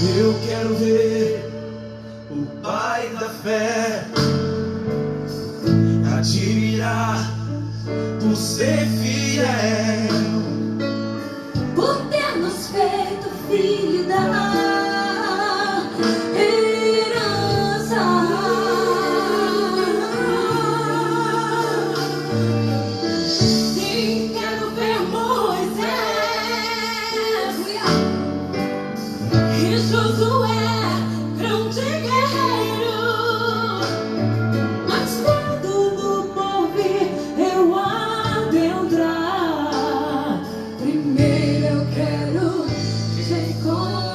Eu quero ver o Pai da fé, admirar por ser fiel, por ter nos feito filho da herança. Sim, quero ver Moisés e Josué, grande guerreiro. Mas quando no porvir eu adentrar, primeiro eu quero te encontrar.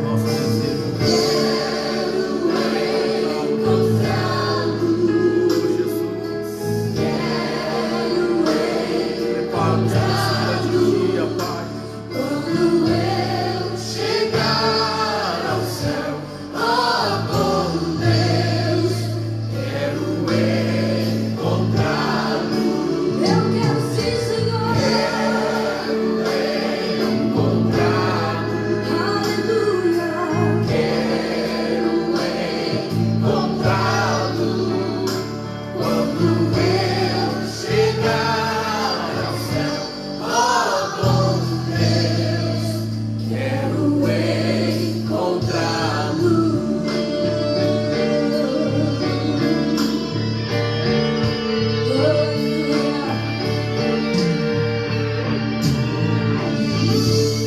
nosso desejo. Quero encontrá-lo. Jesus, Quero prepara-nos para esse grande dia, Pai. quando eu chegar ao céu, oh bom Deus, quero encontrá-lo. Eu quero sim, Senhor, quero encontrá-lo. Aleluia, quero encontrá-lo. Quando eu chegar ao céu, oh bom Deus, quero encontrá-lo.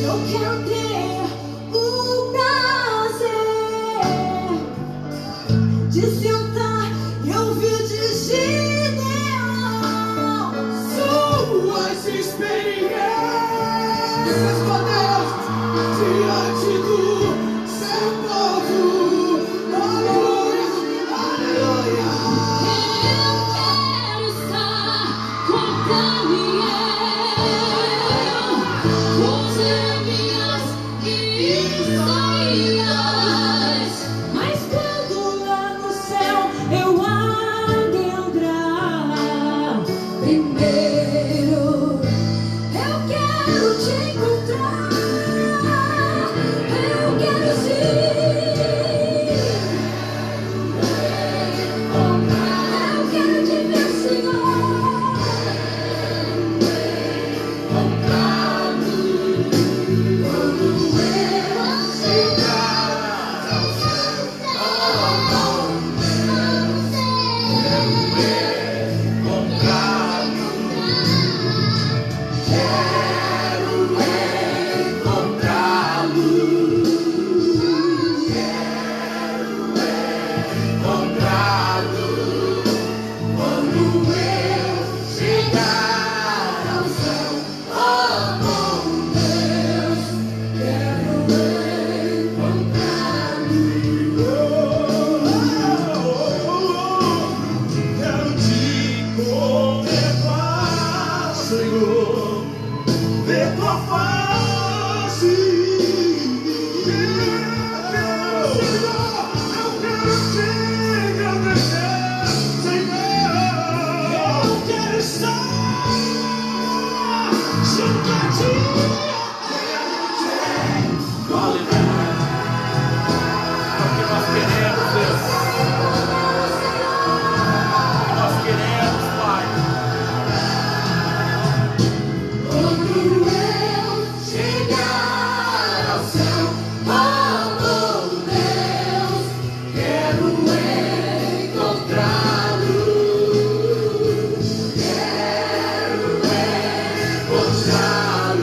Eu quero ter o prazer de sentar e ouvir de Gideão suas experiências, ó Deus, diante do seu povo. Aleluia, aleluia. Eu quero estar com Daniel, com Jeremias e Isaías. Mas quando lá no céu eu adentrar, primeiro eu quero te encontrar. Eu quero encontrar. Eu quero te ver, Senhor. Encontrá-lo. Quando eu chegar ao céu, oh bom Deus, quero encontrá-lo. Quero encontrá-lo. Quando eu chegar ao céu, oh bom Deus, quero encontrá-lo. Quero te contemplar, Senhor, ver tua face. Eu quero te agradecer, Senhor. Eu quero estar junto a ti. Aleluia. É o que nós queremos, Deus. Nós queremos, Pai. Quando eu chegar ao céu, oh bom Deus, quero encontrá-lo. Quero encontrá-lo.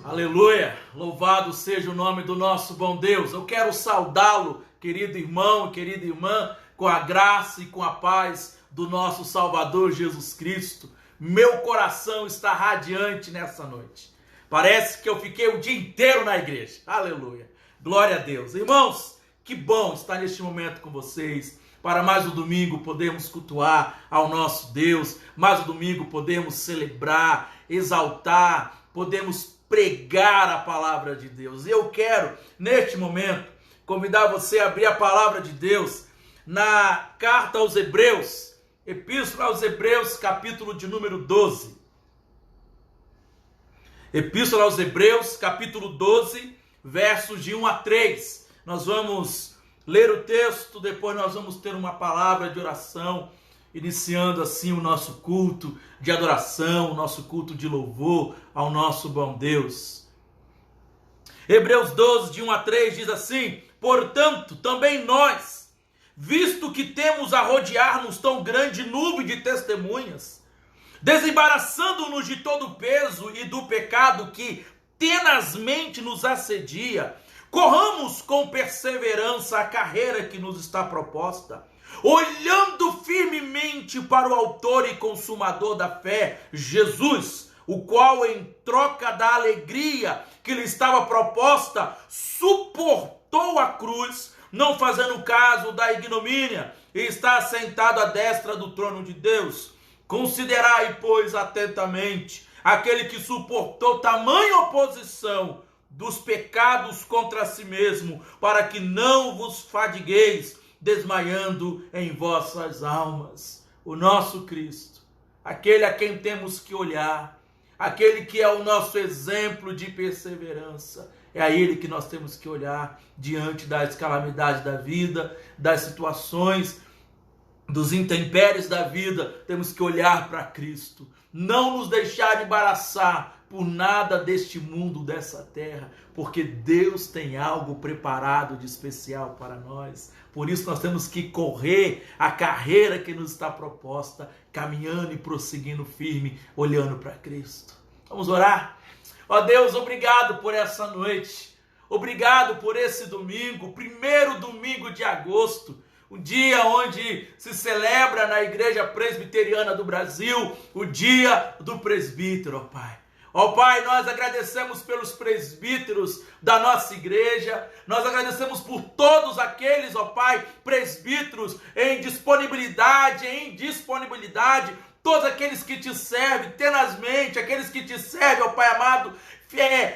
Aleluia! Louvado seja o nome do nosso bom Deus. Eu quero saudá-lo, querido irmão e querida irmã, com a graça e com a paz do nosso Salvador Jesus Cristo. meu coração está radiante nessa noite. Parece que eu fiquei o dia inteiro na igreja. Aleluia. Glória a Deus. Irmãos, que bom estar neste momento com vocês. Para mais um domingo podemos cultuar ao nosso Deus. Mais um domingo podemos celebrar, exaltar, podemos pregar a palavra de Deus. E eu quero, neste momento, convidar você a abrir a palavra de Deus na carta aos Hebreus, Epístola aos Hebreus, capítulo de número 12. Epístola aos Hebreus, capítulo 12, versos de 1 a 3. Nós vamos ler o texto, depois nós vamos ter uma palavra de oração, iniciando assim o nosso culto de adoração, o nosso culto de louvor ao nosso bom Deus. Hebreus 12, de 1 a 3 diz assim: portanto, também nós, visto que temos a rodear-nos tão grande nuvem de testemunhas, desembaraçando-nos de todo o peso e do pecado que tenazmente nos assedia, corramos com perseverança a carreira que nos está proposta, olhando firmemente para o autor e consumador da fé, Jesus, o qual, em troca da alegria que lhe estava proposta, suportou a cruz, não fazendo caso da ignomínia, e está assentado à destra do trono de Deus. Considerai, pois, atentamente aquele que suportou tamanha oposição dos pecados contra si mesmo, para que não vos fadigueis, desmaiando em vossas almas. O nosso Cristo, aquele a quem temos que olhar, aquele que é o nosso exemplo de perseverança, é a Ele que nós temos que olhar diante das calamidades da vida, das situações, dos intempéries da vida. Temos que olhar para Cristo, não nos deixar embaraçar por nada deste mundo, dessa terra, porque Deus tem algo preparado de especial para nós. Por isso nós temos que correr a carreira que nos está proposta, caminhando e prosseguindo firme, olhando para Cristo. Vamos orar? Ó Deus, obrigado por essa noite, obrigado por esse domingo, primeiro domingo de agosto, um dia onde se celebra na Igreja Presbiteriana do Brasil o dia do presbítero, ó Pai. Ó Pai, nós agradecemos pelos presbíteros da nossa igreja, nós agradecemos por todos aqueles, ó Pai, presbíteros em disponibilidade, todos aqueles que te servem tenazmente, aqueles que te servem, ó Pai amado,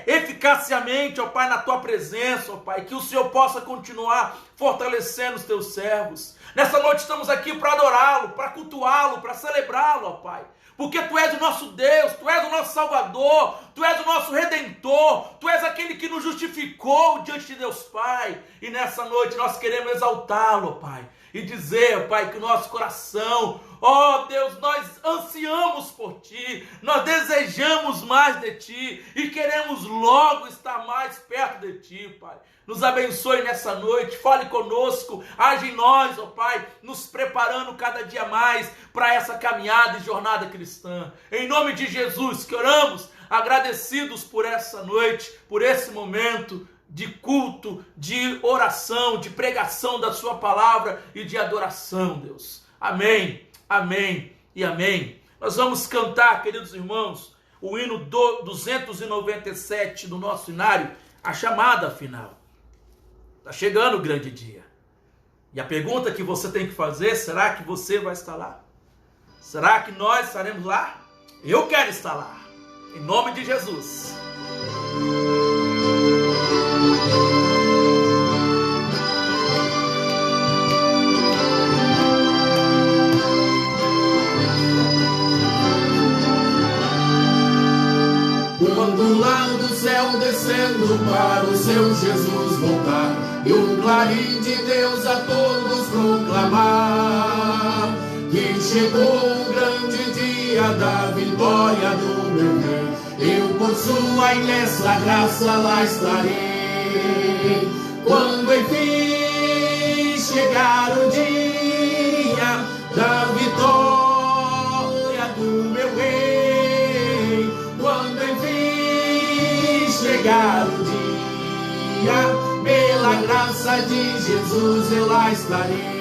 eficacemente, ó Pai, na tua presença, ó Pai, que o Senhor possa continuar fortalecendo os teus servos. Nessa noite estamos aqui para adorá-lo, para cultuá-lo, para celebrá-lo, ó Pai. Porque Tu és o nosso Deus, Tu és o nosso Salvador, Tu és o nosso Redentor, Tu és aquele que nos justificou diante de Deus Pai. E nessa noite nós queremos exaltá-lo, Pai, e dizer, Pai, que o nosso coração, ó Deus, nós ansiamos por Ti, nós desejamos mais de Ti e queremos logo estar mais perto de Ti, Pai. Nos abençoe nessa noite, fale conosco, age em nós, ó Pai, nos preparando cada dia mais para essa caminhada e jornada cristã. Em nome de Jesus que oramos, agradecidos por essa noite, por esse momento de culto, de oração, de pregação da Sua palavra e de adoração, Deus. Amém, amém e amém. Nós vamos cantar, queridos irmãos, o hino 297 do nosso hinário, a chamada final. Está chegando o grande dia. E a pergunta que você tem que fazer, será que você vai estar lá? Será que nós estaremos lá? Eu quero estar lá. Em nome de Jesus. Quando lá do céu descendo para o seu Jesus voltar, e o clarim de Deus a todos proclamar, que chegou o grande dia da vitória do meu rei, eu por sua imensa graça lá estarei. Quando enfim chegar o dia da vitória do meu rei, quando enfim chegar o dia, pela graça de Jesus eu lá estarei.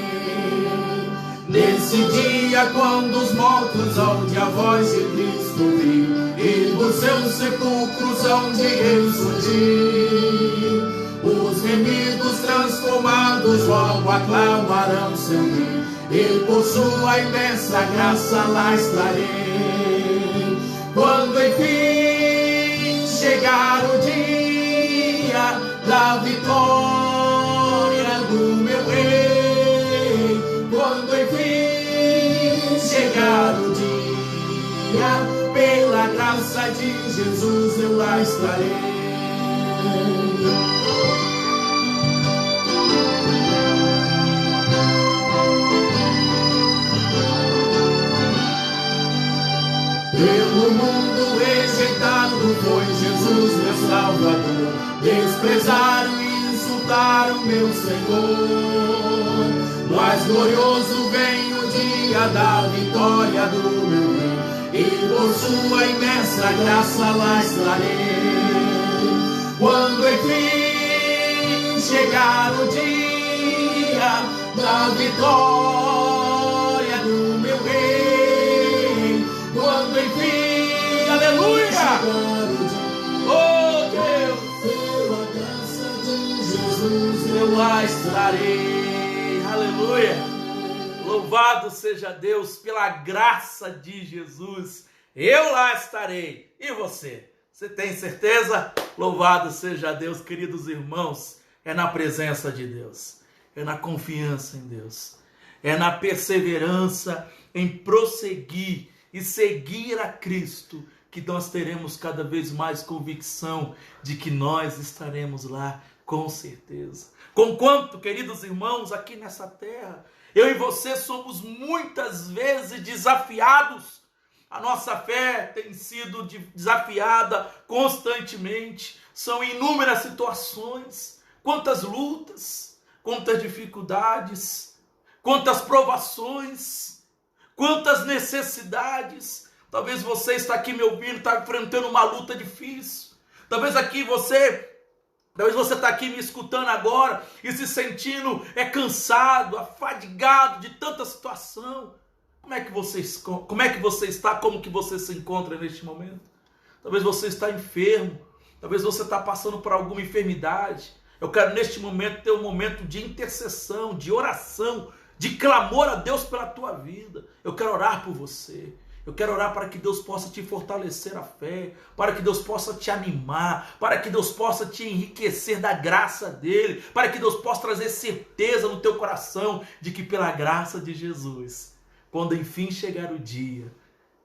Nesse dia, quando os mortos hão de a voz de Cristo ouvir, e dos seus sepulcros hão de ressurgir, os remidos transformados logo aclamarão seu rei, e por sua imensa graça lá estarei. Quando enfim chegar o dia da vitória do meu rei, quando enfim chegar o dia, pela graça de Jesus eu lá estarei. Pelo mundo rejeitado foi Jesus meu Salvador, desprezaram e insultaram meu Senhor, mas glorioso vem o dia da vitória do meu rei, e por sua imensa graça lá estarei. Quando enfim chegar o dia da vitória do meu rei, quando enfim, aleluia, oh Deus, pela graça de Jesus eu lá estarei, aleluia. Louvado seja Deus, pela graça de Jesus eu lá estarei. E você? Você tem certeza? Louvado seja Deus, queridos irmãos. É na presença de Deus, é na confiança em Deus, é na perseverança em prosseguir e seguir a Cristo, que nós teremos cada vez mais convicção de que nós estaremos lá, com certeza. Conquanto, queridos irmãos, aqui nessa terra, eu e você somos muitas vezes desafiados. A nossa fé tem sido desafiada constantemente. São inúmeras situações, quantas lutas, quantas dificuldades, quantas provações, quantas necessidades. Talvez você está aqui me ouvindo, está enfrentando uma luta difícil. Talvez você está aqui me escutando agora e se sentindo cansado, afadigado de tanta situação. Como é que você está? Como que você se encontra neste momento? Talvez você está enfermo. Talvez você está passando por alguma enfermidade. Eu quero neste momento ter um momento de intercessão, de oração, de clamor a Deus pela tua vida. Eu quero orar por você. Eu quero orar para que Deus possa te fortalecer a fé, para que Deus possa te animar, para que Deus possa te enriquecer da graça dele, para que Deus possa trazer certeza no teu coração de que pela graça de Jesus, quando enfim chegar o dia,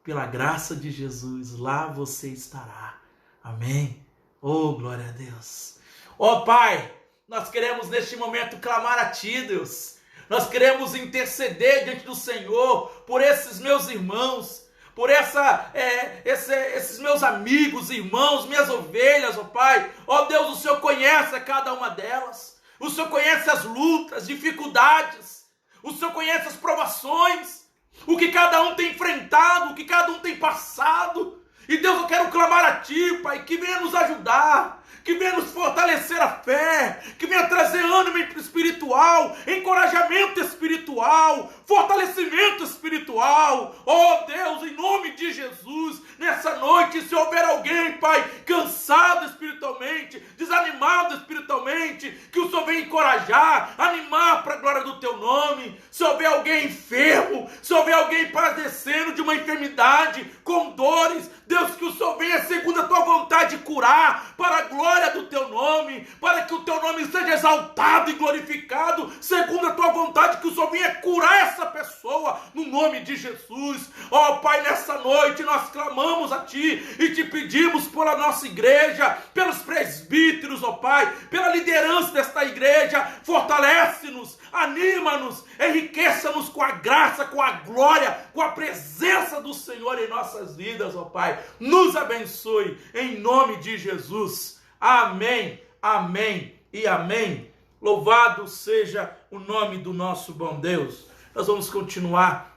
pela graça de Jesus, lá você estará. Amém? Oh, glória a Deus. Oh, Pai, nós queremos neste momento clamar a Ti, Deus. Nós queremos interceder diante do Senhor por esses meus irmãos, por esses meus amigos, irmãos, minhas ovelhas, ó Pai. Ó Deus, o Senhor conhece a cada uma delas. O Senhor conhece as lutas, dificuldades. O Senhor conhece as provações. O que cada um tem enfrentado, o que cada um tem passado. E Deus, eu quero clamar a Ti, Pai, que venha nos ajudar, que venha nos fortalecer a fé, que venha trazer ânimo espiritual, encorajamento espiritual, fortalecimento espiritual. Oh Deus, em nome de Jesus, nessa noite, se houver alguém, Pai, cansado espiritualmente, desanimado espiritualmente, que o Senhor venha encorajar, animar para a glória do Teu nome. Se houver alguém enfermo, se houver alguém padecendo de uma enfermidade, com dores, Deus, que o Senhor venha segundo a Tua vontade curar, para a glória do Teu nome, para que o Teu nome seja exaltado e glorificado, segundo a Tua vontade, que o Senhor venha curar essa pessoa, no nome de Jesus. Ó Pai, nessa noite nós clamamos a Ti e Te pedimos pela nossa igreja, pelos presbíteros, ó Pai, pela liderança desta igreja. Fortalece-nos, anima-nos, enriqueça-nos com a graça, com a glória, com a presença do Senhor em nossas vidas, ó Pai. Nos abençoe, em nome de Jesus. Amém, amém e amém. Louvado seja o nome do nosso bom Deus. Nós vamos continuar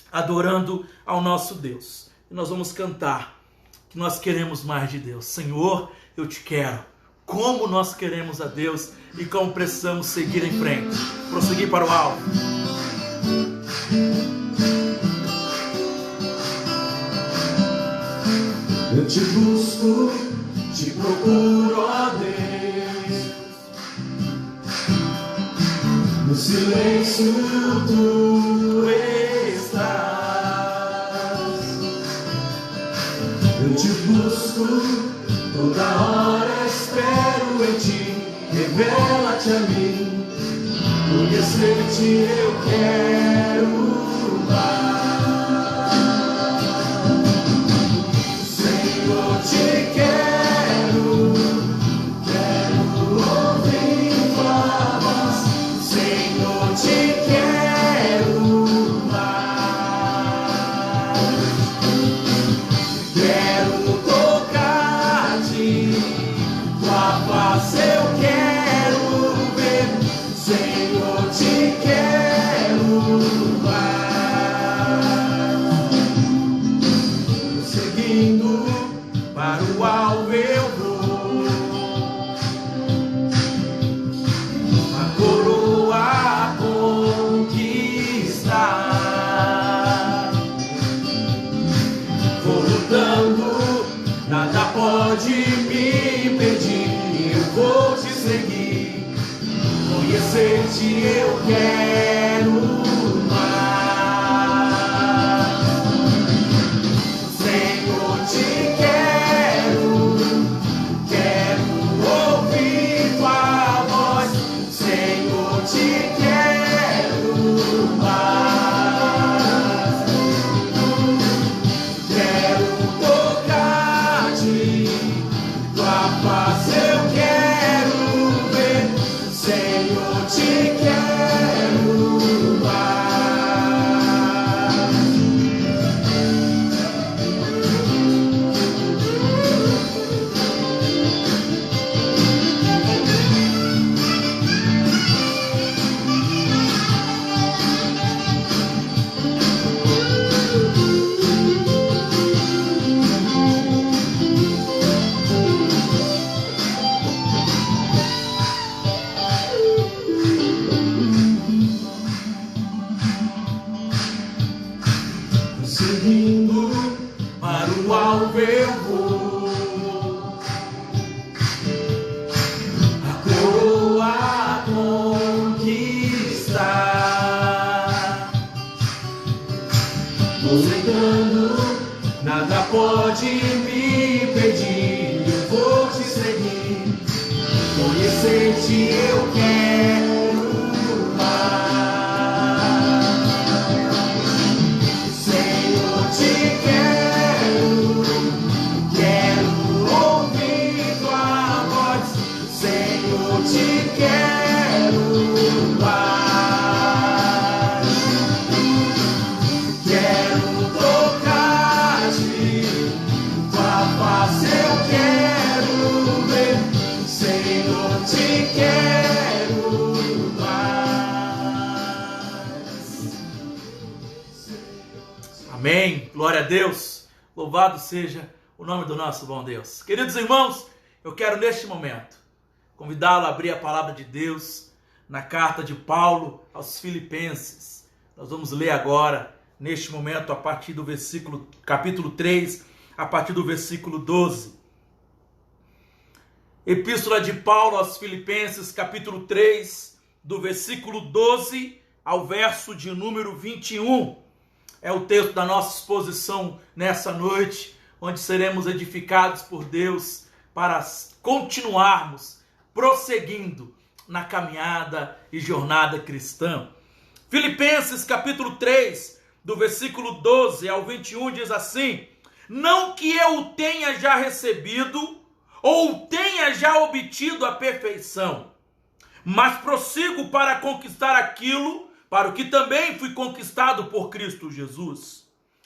adorando ao nosso Deus. E nós vamos cantar que nós queremos mais de Deus. Senhor, eu Te quero. Como nós queremos a Deus e como precisamos seguir em frente. Prosseguir para o alvo. Eu te busco, te procuro, ó Deus. No silêncio tu estás. Eu te busco, toda hora espero em ti. Revela-te a mim. Conhecer-te eu quero mais. Senhor, te quero ouvir tua voz. Senhor, te quero mais. Quero tocar-te, tua face eu quero ver. Senhor, te quero mais. Seguindo para o alvo eu vou, a coroa a conquistar. Vou lutando, nada pode me impedir. Eu vou te seguir. Conhecer-te eu quero mais. Senhor, te quero ouvir tua voz. Senhor, te quero mais. Quero tocar-te, tua face eu quero ver. Senhor, te quero mais. Seguindo para o alvo eu vou, a coroa a conquistar. Vou tentando, nada pode me impedir. Eu vou te seguir, conhecer-te eu quero mais. Senhor, te quero ouvir tua voz. Senhor, te quero mais. Quero tocar-te, tua face eu quero ver. Senhor, te quero mais. Amém. Glória a Deus. Louvado seja o nome do nosso bom Deus. Queridos irmãos, eu quero neste momento convidá-lo a abrir a palavra de Deus na carta de Paulo aos Filipenses. Nós vamos ler agora, neste momento, a partir do capítulo 3, a partir do versículo 12. Epístola de Paulo aos Filipenses, capítulo 3, do versículo 12 ao verso de número 21. É o texto da nossa exposição nessa noite, onde seremos edificados por Deus para continuarmos prosseguindo na caminhada e jornada cristã. Filipenses capítulo 3, do versículo 12 ao 21 diz assim: não que eu o tenha já recebido ou tenha já obtido a perfeição, mas prossigo para conquistar aquilo para o que também fui conquistado por Cristo Jesus.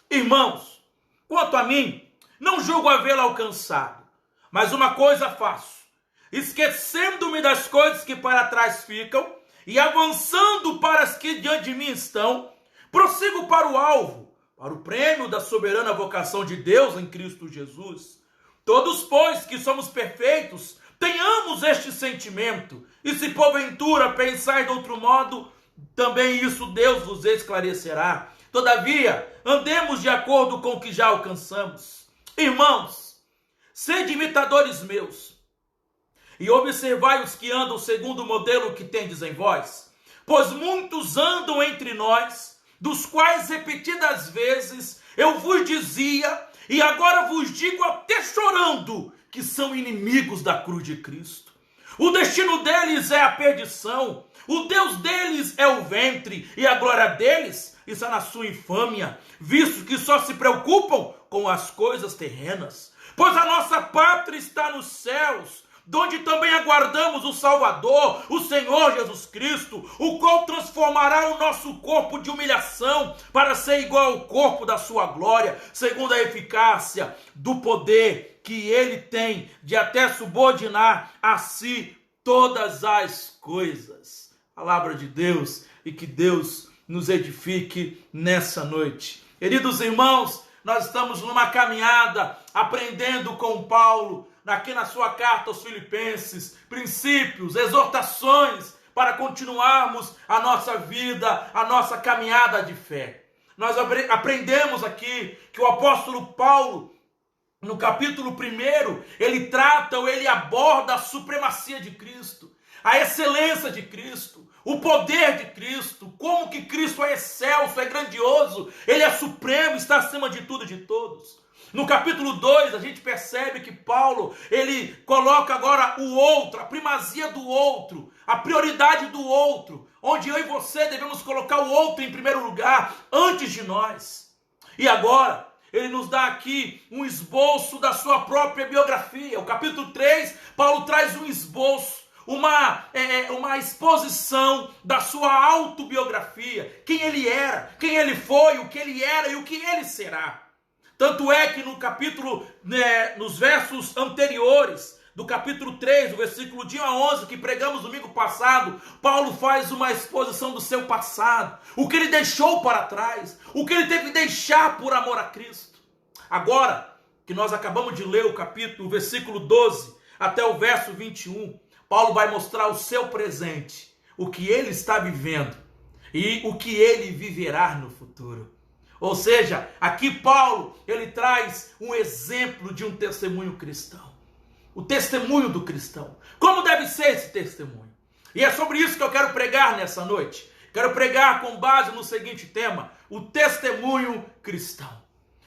Irmãos, quanto a mim, não julgo havê-lo alcançado, mas uma coisa faço, esquecendo-me das coisas que para trás ficam e avançando para as que diante de mim estão, prossigo para o alvo, para o prêmio da soberana vocação de Deus em Cristo Jesus. Todos, pois, que somos perfeitos, tenhamos este sentimento, e se porventura pensais de outro modo, também isso Deus vos esclarecerá. Todavia, andemos de acordo com o que já alcançamos. Irmãos, sede imitadores meus, e observai os que andam segundo o modelo que tendes em vós. Pois muitos andam entre nós, dos quais repetidas vezes eu vos dizia, e agora vos digo até chorando, que são inimigos da cruz de Cristo. O destino deles é a perdição, o Deus deles é o ventre, e a glória deles está na sua infâmia, visto que só se preocupam com as coisas terrenas. Pois a nossa pátria está nos céus, donde também aguardamos o Salvador, o Senhor Jesus Cristo, o qual transformará o nosso corpo de humilhação para ser igual ao corpo da sua glória, segundo a eficácia do poder que ele tem de até subordinar a si todas as coisas. Palavra de Deus, e que Deus nos edifique nessa noite. Queridos irmãos, nós estamos numa caminhada aprendendo com Paulo, aqui na sua carta aos Filipenses, princípios, exortações para continuarmos a nossa vida, a nossa caminhada de fé. Nós aprendemos aqui que o apóstolo Paulo, no capítulo 1, ele trata ou ele aborda a supremacia de Cristo, a excelência de Cristo, o poder de Cristo, como que Cristo é excelso, é grandioso, ele é supremo, está acima de tudo e de todos. No capítulo 2, a gente percebe que Paulo, ele coloca agora o outro, a primazia do outro, a prioridade do outro, onde eu e você devemos colocar o outro em primeiro lugar, antes de nós. E agora, ele nos dá aqui um esboço da sua própria biografia. O capítulo 3, Paulo traz um esboço, uma exposição da sua autobiografia, quem ele era, quem ele foi, o que ele era e o que ele será. Tanto é que no capítulo, nos versos anteriores, do capítulo 3, do versículo de 1 a 11, que pregamos domingo passado, Paulo faz uma exposição do seu passado, o que ele deixou para trás, o que ele teve que deixar por amor a Cristo. Agora, que nós acabamos de ler o versículo 12 até o verso 21, Paulo vai mostrar o seu presente, o que ele está vivendo e o que ele viverá no futuro. Ou seja, aqui Paulo, ele traz um exemplo de um testemunho cristão. O testemunho do cristão. Como deve ser esse testemunho? E é sobre isso que eu quero pregar nessa noite. Quero pregar com base no seguinte tema: o testemunho cristão.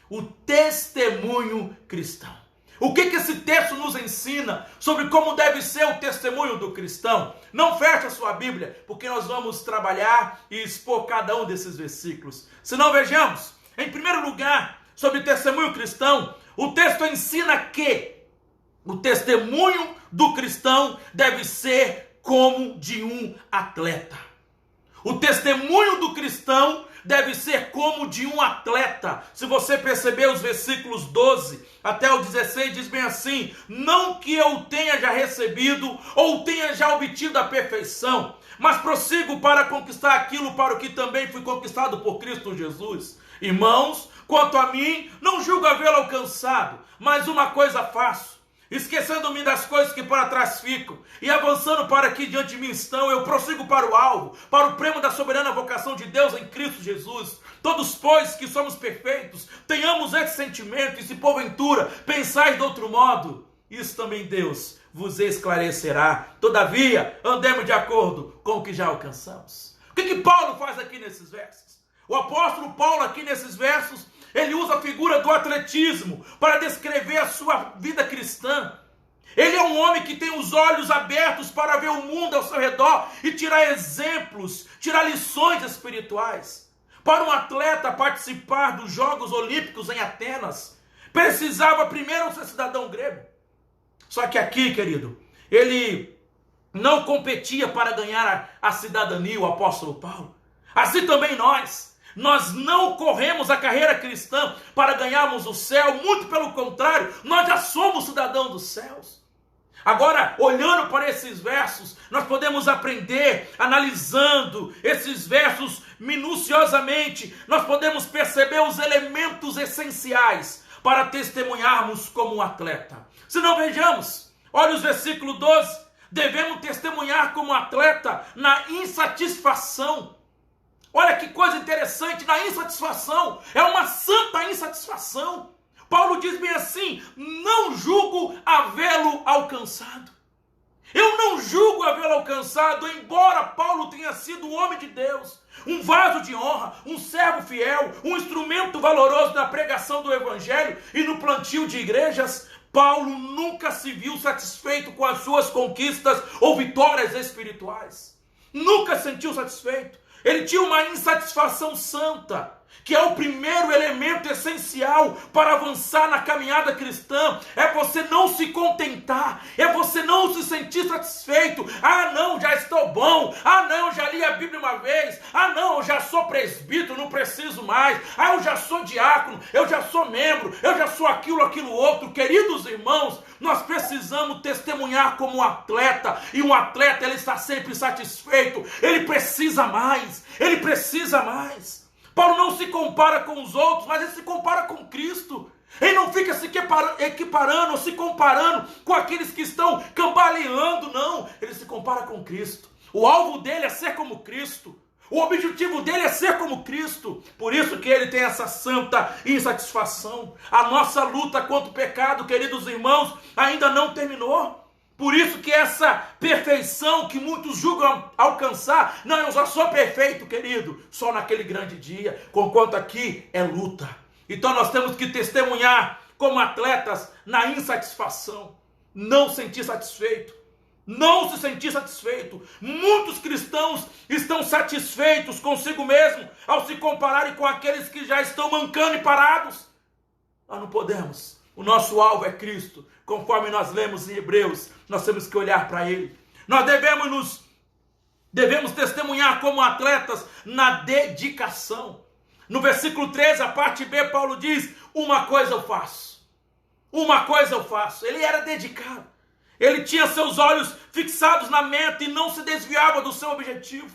O testemunho cristão. O que esse texto nos ensina sobre como deve ser o testemunho do cristão? Não feche a sua Bíblia, porque nós vamos trabalhar e expor cada um desses versículos. Se não, vejamos. Em primeiro lugar, sobre testemunho cristão, o texto ensina que o testemunho do cristão deve ser como de um atleta. O testemunho do cristão deve ser como de um atleta. Se você perceber os versículos 12 até o 16, diz bem assim: não que eu tenha já recebido ou tenha já obtido a perfeição, mas prossigo para conquistar aquilo para o que também fui conquistado por Cristo Jesus. Irmãos, quanto a mim, não julgo havê-lo alcançado, mas uma coisa faço, esquecendo-me das coisas que para trás ficam, e avançando para que diante de mim estão, eu prossigo para o alvo, para o prêmio da soberana vocação de Deus em Cristo Jesus. Todos, pois, que somos perfeitos, tenhamos esse sentimento, e se porventura pensais de outro modo, isso também Deus vos esclarecerá. Todavia, andemos de acordo com o que já alcançamos. O que Paulo faz aqui nesses versos? O apóstolo Paulo aqui nesses versos, ele usa a figura do atletismo para descrever a sua vida cristã. Ele é um homem que tem os olhos abertos para ver o mundo ao seu redor e tirar exemplos, tirar lições espirituais. Para um atleta participar dos Jogos Olímpicos em Atenas, precisava primeiro ser cidadão grego. Só que aqui, querido, ele não competia para ganhar a cidadania, o apóstolo Paulo. Assim também nós não corremos a carreira cristã para ganharmos o céu, muito pelo contrário, nós já somos cidadãos dos céus. Agora, olhando para esses versos, nós podemos aprender, analisando esses versos minuciosamente, nós podemos perceber os elementos essenciais para testemunharmos como um atleta. Se não, vejamos, olha os versículos 12, devemos testemunhar como atleta na insatisfação. Olha que coisa interessante, na insatisfação, é uma santa insatisfação. Paulo diz bem assim: não julgo havê-lo alcançado. Eu não julgo havê-lo alcançado, embora Paulo tenha sido um homem de Deus, um vaso de honra, um servo fiel, um instrumento valoroso na pregação do evangelho e no plantio de igrejas. Paulo nunca se viu satisfeito com as suas conquistas ou vitórias espirituais. Nunca se sentiu satisfeito. Ele tinha uma insatisfação santa, que é o primeiro elemento essencial para avançar na caminhada cristã. É você não se contentar, é você não se sentir satisfeito. Ah não, já estou bom. Ah não, já li a Bíblia uma vez. Ah não, eu já sou presbítero, não preciso mais. Ah, eu já sou diácono, eu já sou membro, eu já sou aquilo outro. Queridos irmãos, nós precisamos testemunhar como um atleta. E um atleta, ele está sempre satisfeito. Ele precisa mais, ele precisa mais. Paulo não se compara com os outros, mas ele se compara com Cristo. Ele não fica se equiparando ou se comparando com aqueles que estão cambaleando, não. Ele se compara com Cristo. O alvo dele é ser como Cristo. O objetivo dele é ser como Cristo. Por isso que ele tem essa santa insatisfação. A nossa luta contra o pecado, queridos irmãos, ainda não terminou. Por isso que essa perfeição que muitos julgam alcançar, não, eu já sou perfeito, querido, só naquele grande dia, conquanto aqui é luta. Então nós temos que testemunhar como atletas na insatisfação, não sentir satisfeito, não se sentir satisfeito. Muitos cristãos estão satisfeitos consigo mesmo ao se compararem com aqueles que já estão mancando e parados. Nós não podemos. O nosso alvo é Cristo. Conforme nós lemos em Hebreus, nós temos que olhar para Ele. Nós devemos testemunhar como atletas na dedicação. No versículo 13, a parte B, Paulo diz: uma coisa eu faço. Uma coisa eu faço. Ele era dedicado. Ele tinha seus olhos fixados na meta e não se desviava do seu objetivo.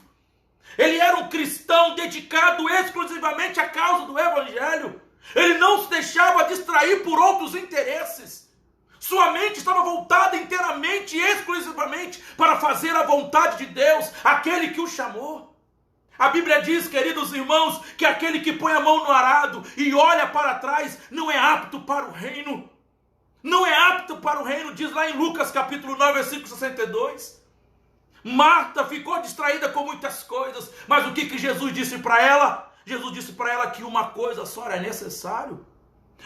Ele era um cristão dedicado exclusivamente à causa do evangelho. Ele não se deixava distrair por outros interesses. Sua mente estava voltada inteiramente e exclusivamente para fazer a vontade de Deus, aquele que o chamou. A Bíblia diz, queridos irmãos, que aquele que põe a mão no arado e olha para trás não é apto para o reino. Não é apto para o reino, diz lá em Lucas capítulo 9, versículo 62. Marta ficou distraída com muitas coisas, mas o que Jesus disse para ela? Jesus disse para ela que uma coisa só era necessário.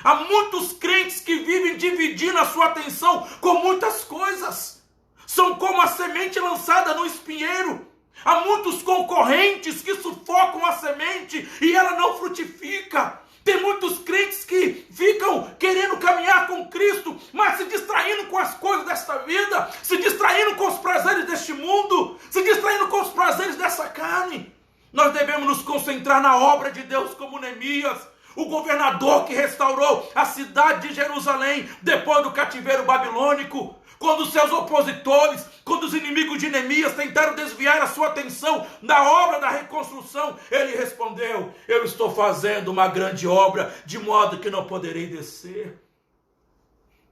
Há muitos crentes que vivem dividindo a sua atenção com muitas coisas. São como a semente lançada no espinheiro. Há muitos concorrentes que sufocam a semente e ela não frutifica. Tem muitos crentes que ficam querendo caminhar com Cristo, mas se distraindo com as coisas desta vida, se distraindo com os prazeres deste mundo, se distraindo com os prazeres dessa carne. Nós devemos nos concentrar na obra de Deus como Neemias, o governador que restaurou a cidade de Jerusalém depois do cativeiro babilônico. Quando os seus opositores, quando os inimigos de Neemias tentaram desviar a sua atenção da obra da reconstrução, ele respondeu: eu estou fazendo uma grande obra, de modo que não poderei descer.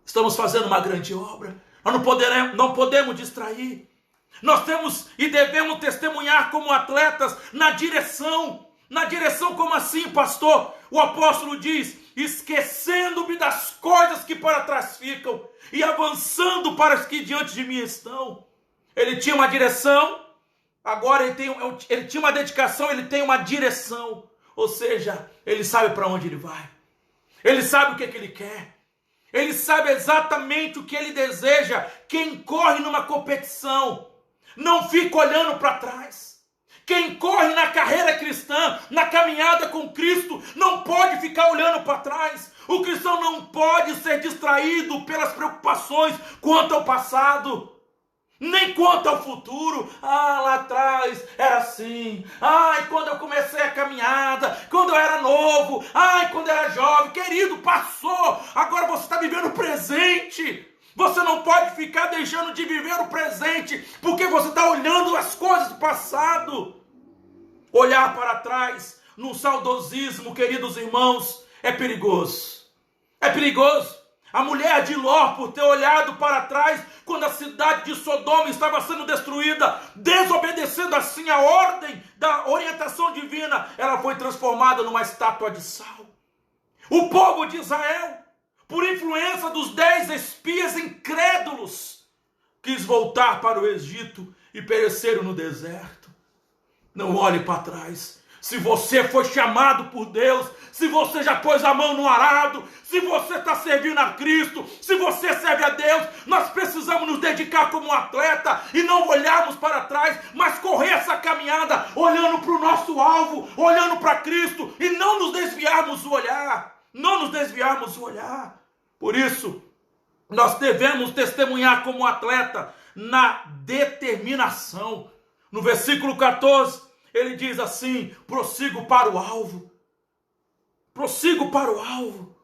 Estamos fazendo uma grande obra, nós não podemos distrair. Nós temos e devemos testemunhar como atletas na direção. Na direção como assim, pastor? O apóstolo diz: esquecendo-me das coisas que para trás ficam e avançando para as que diante de mim estão. Ele tinha uma direção, agora ele tinha uma dedicação, ele tem uma direção. Ou seja, ele sabe para onde ele vai. Ele sabe o que ele quer. Ele sabe exatamente o que ele deseja. Quem corre numa competição não fica olhando para trás. Quem corre na carreira cristã, na caminhada com Cristo, não pode ficar olhando para trás. O cristão não pode ser distraído pelas preocupações quanto ao passado, nem quanto ao futuro. Ah, lá atrás era assim. Ai, quando eu comecei a caminhada, quando eu era novo, ai, quando eu era jovem. Querido, passou. Agora você está vivendo o presente. Você não pode ficar deixando de viver o presente, porque você está olhando as coisas do passado. Olhar para trás, num saudosismo, queridos irmãos, é perigoso. É perigoso. A mulher de Ló, por ter olhado para trás, quando a cidade de Sodoma estava sendo destruída, desobedecendo assim a ordem da orientação divina, ela foi transformada numa estátua de sal. O povo de Israel, por influência dos 10 espias incrédulos, quis voltar para o Egito e pereceram no deserto. Não olhe para trás. Se você foi chamado por Deus, se você já pôs a mão no arado, se você está servindo a Cristo, se você serve a Deus, nós precisamos nos dedicar como um atleta e não olharmos para trás, mas correr essa caminhada olhando para o nosso alvo, olhando para Cristo e não nos desviarmos o olhar, não nos desviarmos o olhar. Por isso, nós devemos testemunhar como atleta na determinação. No versículo 14, ele diz assim: prossigo para o alvo. Prossigo para o alvo.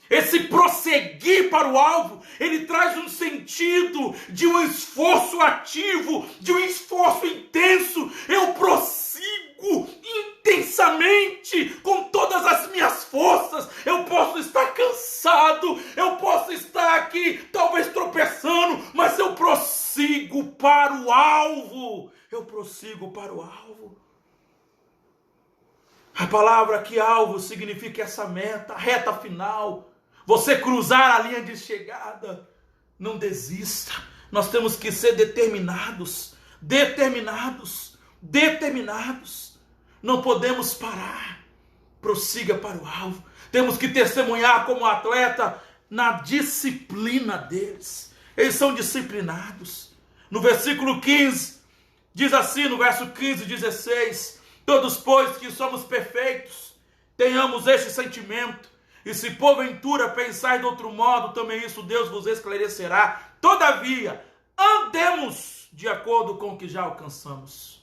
Esse prosseguir para o alvo, ele traz um sentido de um esforço ativo, de um esforço intenso. Eu prossigo intensamente, com todas as minhas forças. Eu posso estar cansado, eu posso estar aqui talvez tropeçando, mas eu prossigo para o alvo. Eu prossigo para o alvo. A palavra aqui, alvo, significa essa meta, a reta final. Você cruzar a linha de chegada. Não desista. Nós temos que ser determinados. Determinados. Determinados. Não podemos parar. Prossiga para o alvo. Temos que testemunhar como atleta na disciplina deles. Eles são disciplinados. No versículo 15, diz assim, no verso 15 e 16: todos, pois, que somos perfeitos, tenhamos este sentimento, e se porventura pensais de outro modo, também isso Deus vos esclarecerá. Todavia, andemos de acordo com o que já alcançamos.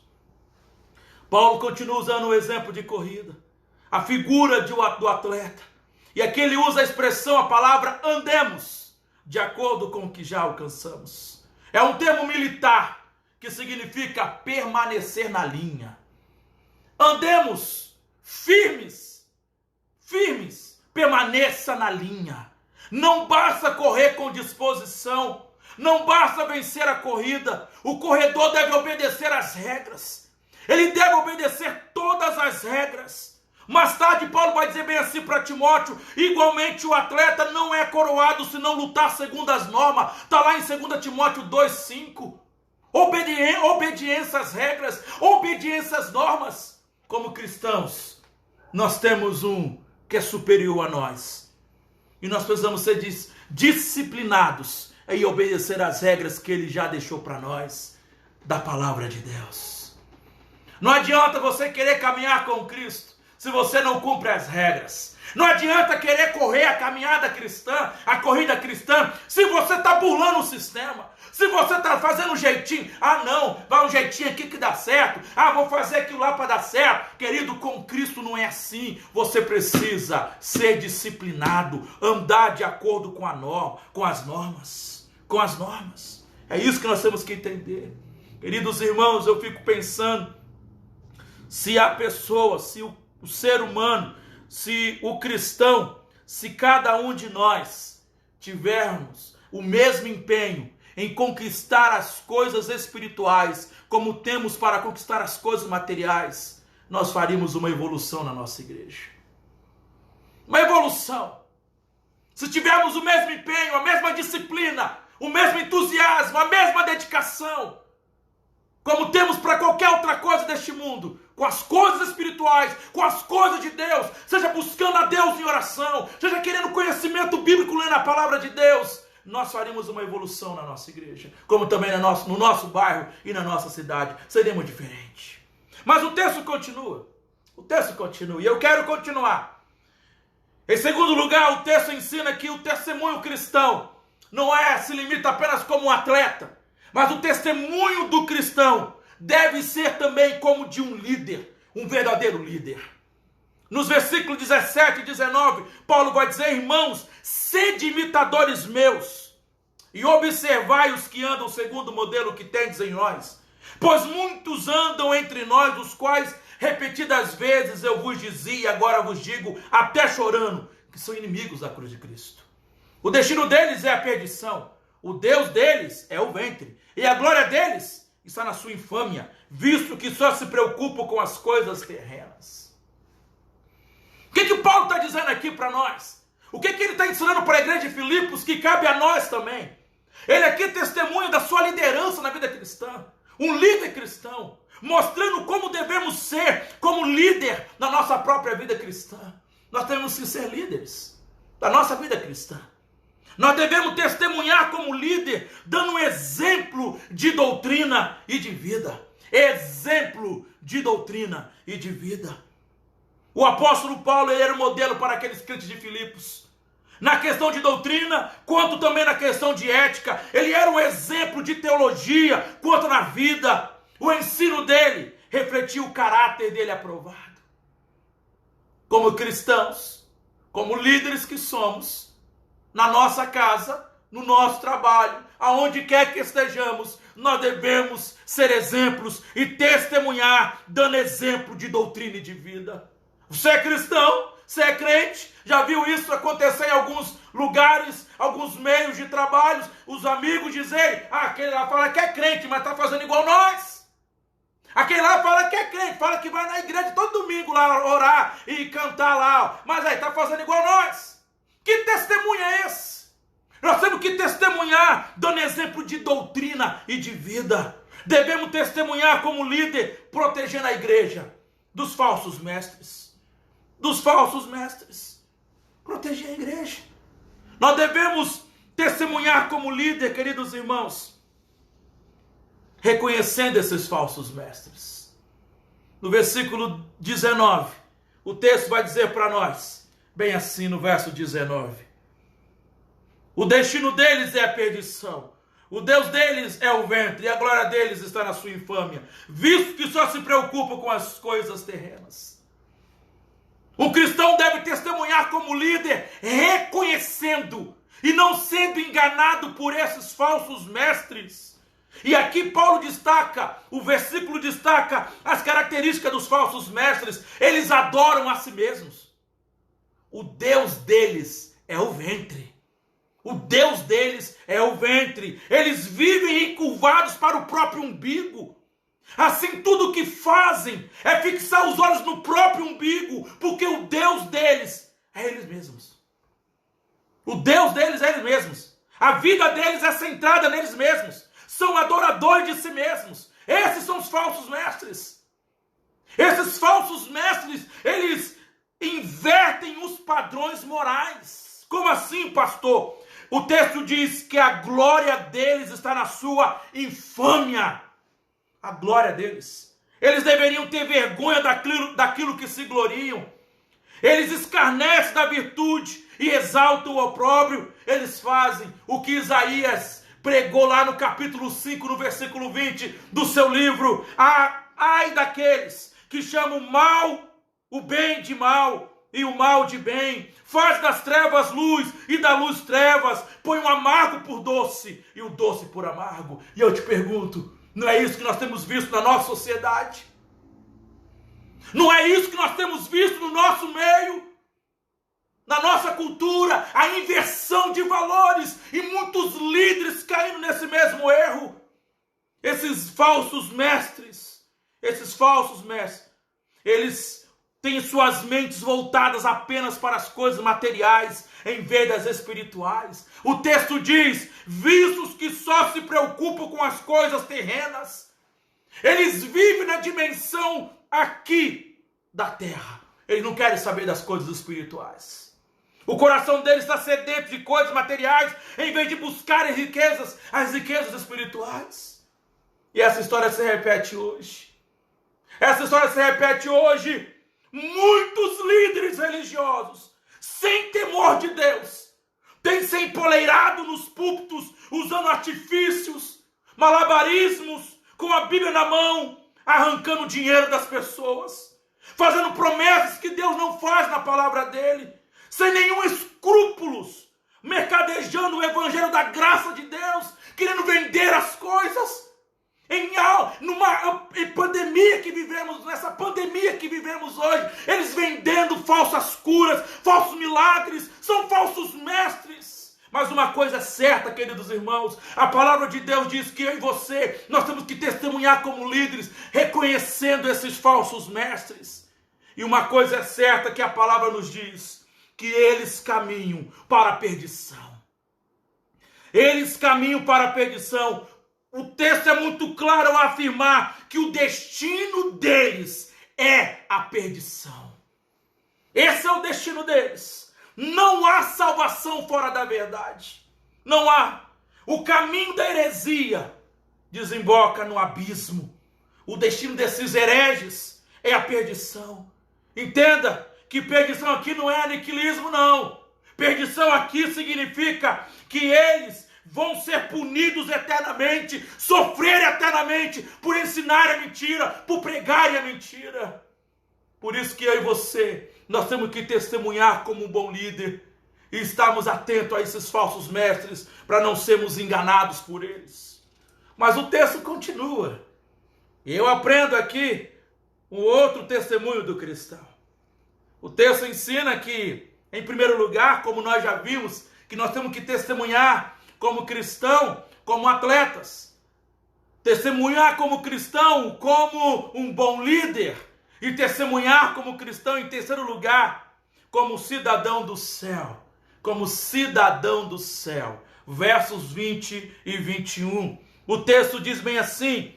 Paulo continua usando o exemplo de corrida, a figura do atleta, e aqui ele usa a expressão, a palavra andemos, de acordo com o que já alcançamos. É um termo militar, que significa permanecer na linha. Andemos firmes, firmes, permaneça na linha. Não basta correr com disposição, não basta vencer a corrida. O corredor deve obedecer às regras, ele deve obedecer todas as regras. Mais tarde Paulo vai dizer bem assim para Timóteo: igualmente o atleta não é coroado se não lutar segundo as normas. Está lá em 2 Timóteo 2,5. Obediência às regras, obediência às normas. Como cristãos, nós temos um que é superior a nós. E nós precisamos ser disciplinados em obedecer às regras que ele já deixou para nós, da palavra de Deus. Não adianta você querer caminhar com Cristo se você não cumpre as regras. Não adianta querer correr a caminhada cristã, a corrida cristã, se você está burlando o sistema. Se você está fazendo um jeitinho, não, vai um jeitinho aqui que dá certo, vou fazer aquilo lá para dar certo. Querido, com Cristo não é assim. Você precisa ser disciplinado, andar de acordo com as normas. Com as normas. É isso que nós temos que entender. Queridos irmãos, eu fico pensando, se a pessoa, se o ser humano, se o cristão, se cada um de nós tivermos o mesmo empenho em conquistar as coisas espirituais, como temos para conquistar as coisas materiais, nós faríamos uma evolução na nossa igreja. Uma evolução. Se tivermos o mesmo empenho, a mesma disciplina, o mesmo entusiasmo, a mesma dedicação, como temos para qualquer outra coisa deste mundo, com as coisas espirituais, com as coisas de Deus, seja buscando a Deus em oração, seja querendo conhecimento bíblico lendo a palavra de Deus, nós faríamos uma evolução na nossa igreja, como também no nosso bairro e na nossa cidade, seremos diferentes. Mas o texto continua, e eu quero continuar. Em segundo lugar, o texto ensina que o testemunho cristão não se limita apenas como um atleta, mas o testemunho do cristão deve ser também como de um líder, um verdadeiro líder. Nos versículos 17 e 19, Paulo vai dizer: irmãos, sede imitadores meus, e observai os que andam segundo o modelo que tendes em nós. Pois muitos andam entre nós, os quais repetidas vezes eu vos dizia, e agora vos digo, até chorando, que são inimigos da cruz de Cristo. O destino deles é a perdição, o Deus deles é o ventre, e a glória deles está na sua infâmia, visto que só se preocupam com as coisas terrenas. O que Paulo está dizendo aqui para nós? O que ele está ensinando para a igreja de Filipos que cabe a nós também? Ele aqui testemunha da sua liderança na vida cristã. Um líder cristão, mostrando como devemos ser como líder na nossa própria vida cristã. Nós temos que ser líderes da nossa vida cristã. Nós devemos testemunhar como líder, dando um exemplo de doutrina e de vida. Exemplo de doutrina e de vida. O apóstolo Paulo era o modelo para aqueles crentes de Filipos. Na questão de doutrina, quanto também na questão de ética. Ele era um exemplo de teologia, quanto na vida. O ensino dele refletia o caráter dele aprovado. Como cristãos, como líderes que somos, na nossa casa, no nosso trabalho, aonde quer que estejamos, nós devemos ser exemplos e testemunhar, dando exemplo de doutrina e de vida. Você é cristão? Você é crente? Já viu isso acontecer em alguns lugares, alguns meios de trabalho? Os amigos dizem, aquele lá fala que é crente, mas está fazendo igual nós. Aquele lá fala que é crente, fala que vai na igreja todo domingo lá orar e cantar lá, mas aí está fazendo igual nós. Que testemunho é esse? Nós temos que testemunhar, dando exemplo de doutrina e de vida. Devemos testemunhar como líder, protegendo a igreja dos falsos mestres. Dos falsos mestres. Proteger a igreja. Nós devemos testemunhar como líder, queridos irmãos, reconhecendo esses falsos mestres. No versículo 19, o texto vai dizer para nós, bem assim no verso 19. O destino deles é a perdição. O Deus deles é o ventre, e a glória deles está na sua infâmia, visto que só se preocupam com as coisas terrenas. O cristão deve testemunhar como líder, reconhecendo e não sendo enganado por esses falsos mestres. E aqui Paulo destaca, o versículo destaca as características dos falsos mestres. Eles adoram a si mesmos. O Deus deles é o ventre. O Deus deles é o ventre. Eles vivem encurvados para o próprio umbigo. Assim, tudo o que fazem é fixar os olhos no próprio umbigo, porque o Deus deles é eles mesmos. O Deus deles é eles mesmos. A vida deles é centrada neles mesmos. São adoradores de si mesmos. Esses são os falsos mestres. Esses falsos mestres, eles invertem os padrões morais. Como assim, pastor? O texto diz que a glória deles está na sua infâmia. A glória deles. Eles deveriam ter vergonha daquilo que se gloriam. Eles escarnecem da virtude e exaltam o opróbrio. Eles fazem o que Isaías pregou lá no capítulo 5, no versículo 20 do seu livro. Ai daqueles que chamam mal o bem de mal e o mal de bem, faz das trevas luz e da luz trevas, põe o amargo por doce e o doce por amargo. E eu te pergunto, não é isso que nós temos visto na nossa sociedade? Não é isso que nós temos visto no nosso meio? Na nossa cultura, a inversão de valores e muitos líderes caindo nesse mesmo erro. Esses falsos mestres, eles têm suas mentes voltadas apenas para as coisas materiais, em vez das espirituais. O texto diz, vistos que só se preocupam com as coisas terrenas, eles vivem na dimensão aqui da terra. Eles não querem saber das coisas espirituais. O coração deles está sedento de coisas materiais, em vez de buscarem as riquezas espirituais. E essa história se repete hoje. Muitos líderes religiosos, sem temor de Deus, têm se empoleirado nos púlpitos, usando artifícios, malabarismos, com a Bíblia na mão, arrancando dinheiro das pessoas, fazendo promessas que Deus não faz na palavra dele, sem nenhum escrúpulos, mercadejando o evangelho da graça de Deus, querendo vender as coisas. Nessa pandemia que vivemos hoje, eles vendendo falsas curas, falsos milagres, são falsos mestres. Mas uma coisa é certa, queridos irmãos, a palavra de Deus diz que eu e você, nós temos que testemunhar como líderes, reconhecendo esses falsos mestres. E uma coisa é certa que a palavra nos diz, que eles caminham para a perdição. Eles caminham para a perdição. O texto é muito claro ao afirmar que o destino deles é a perdição. Esse é o destino deles. Não há salvação fora da verdade. Não há. O caminho da heresia desemboca no abismo. O destino desses hereges é a perdição. Entenda que perdição aqui não é aniquilismo, não. Perdição aqui significa que eles vão ser punidos eternamente, sofrer eternamente por ensinar a mentira, por pregar a mentira. Por isso que eu e você, nós temos que testemunhar como um bom líder e estarmos atentos a esses falsos mestres para não sermos enganados por eles. Mas o texto continua. Eu aprendo aqui um outro testemunho do cristão. O texto ensina que, em primeiro lugar, como nós já vimos, que nós temos que testemunhar como cristão, como atletas. Testemunhar como cristão, como um bom líder. E testemunhar como cristão, em terceiro lugar, como cidadão do céu. Como cidadão do céu. Versos 20 e 21. O texto diz bem assim: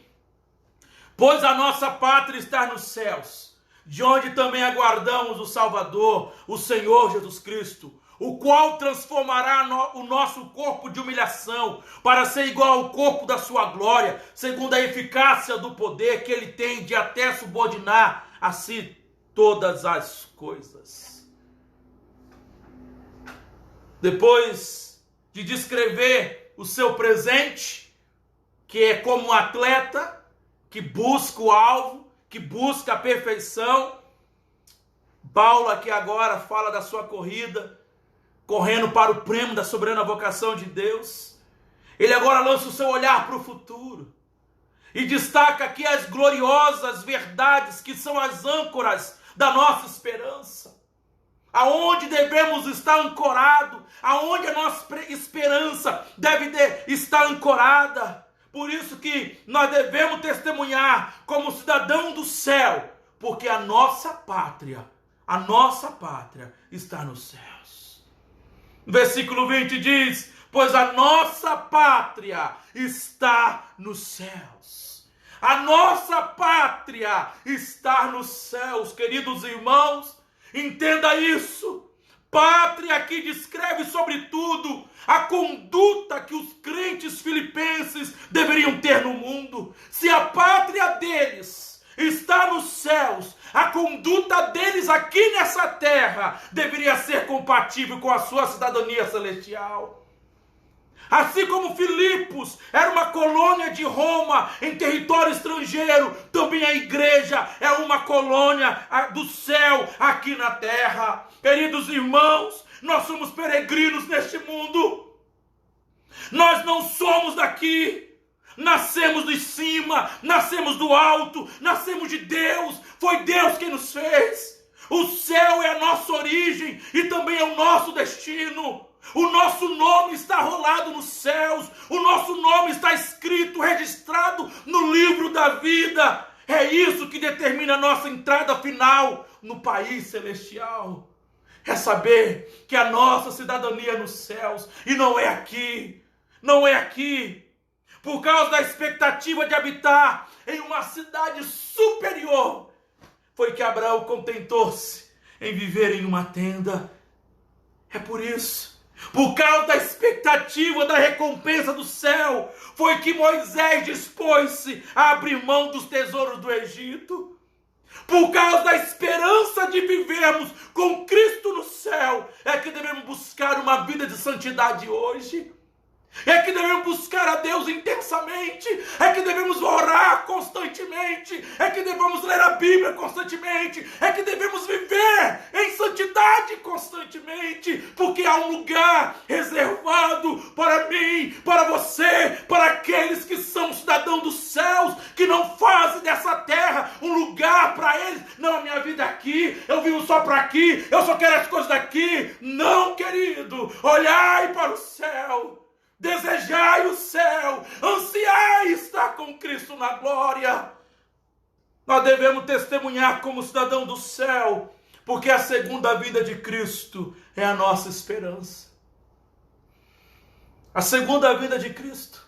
pois a nossa pátria está nos céus, de onde também aguardamos o Salvador, o Senhor Jesus Cristo, o qual transformará o nosso corpo de humilhação para ser igual ao corpo da sua glória, segundo a eficácia do poder que ele tem de até subordinar a si todas as coisas. Depois de descrever o seu presente, que é como um atleta que busca o alvo, que busca a perfeição, Paulo aqui agora fala da sua corrida, correndo para o prêmio da soberana vocação de Deus. Ele agora lança o seu olhar para o futuro e destaca aqui as gloriosas verdades que são as âncoras da nossa esperança. Aonde devemos estar ancorados, aonde a nossa esperança deve estar ancorada. Por isso que nós devemos testemunhar como cidadão do céu, porque a nossa pátria está nos céus. Versículo 20 diz: pois a nossa pátria está nos céus. A nossa pátria está nos céus, queridos irmãos, entenda isso. Pátria aqui descreve sobretudo a conduta que os crentes filipenses deveriam ter no mundo. Se a pátria deles está nos céus, a conduta deles aqui nessa terra deveria ser compatível com a sua cidadania celestial. Assim como Filipos era uma colônia de Roma em território estrangeiro, também a igreja é uma colônia do céu aqui na terra. Queridos irmãos, nós somos peregrinos neste mundo. Nós não somos daqui. Nascemos de cima, nascemos do alto, nascemos de Deus. Foi Deus quem nos fez. O céu é a nossa origem e também é o nosso destino. O nosso nome está rolado nos céus. O nosso nome está escrito, registrado no livro da vida. É isso que determina a nossa entrada final no país celestial. É saber que a nossa cidadania é nos céus e não é aqui. Não é aqui. Por causa da expectativa de habitar em uma cidade superior, foi que Abraão contentou-se em viver em uma tenda. É por isso. Por causa da expectativa da recompensa do céu, foi que Moisés dispôs-se a abrir mão dos tesouros do Egito. Por causa da esperança de vivermos com Cristo no céu, é que devemos buscar uma vida de santidade hoje. É que devemos buscar a Deus intensamente, é que devemos orar constantemente, é que devemos ler a Bíblia constantemente, é que devemos viver em santidade constantemente, porque há um lugar reservado para mim, para você, para aqueles que são cidadãos dos céus, que não fazem dessa terra um lugar para eles. Não, a minha vida é aqui, eu vivo só para aqui, eu só quero as coisas daqui. Não, querido, olhai para o céu. Desejai o céu, ansiai estar com Cristo na glória. Nós devemos testemunhar como cidadão do céu, porque a segunda vinda de Cristo é a nossa esperança. A segunda vinda de Cristo.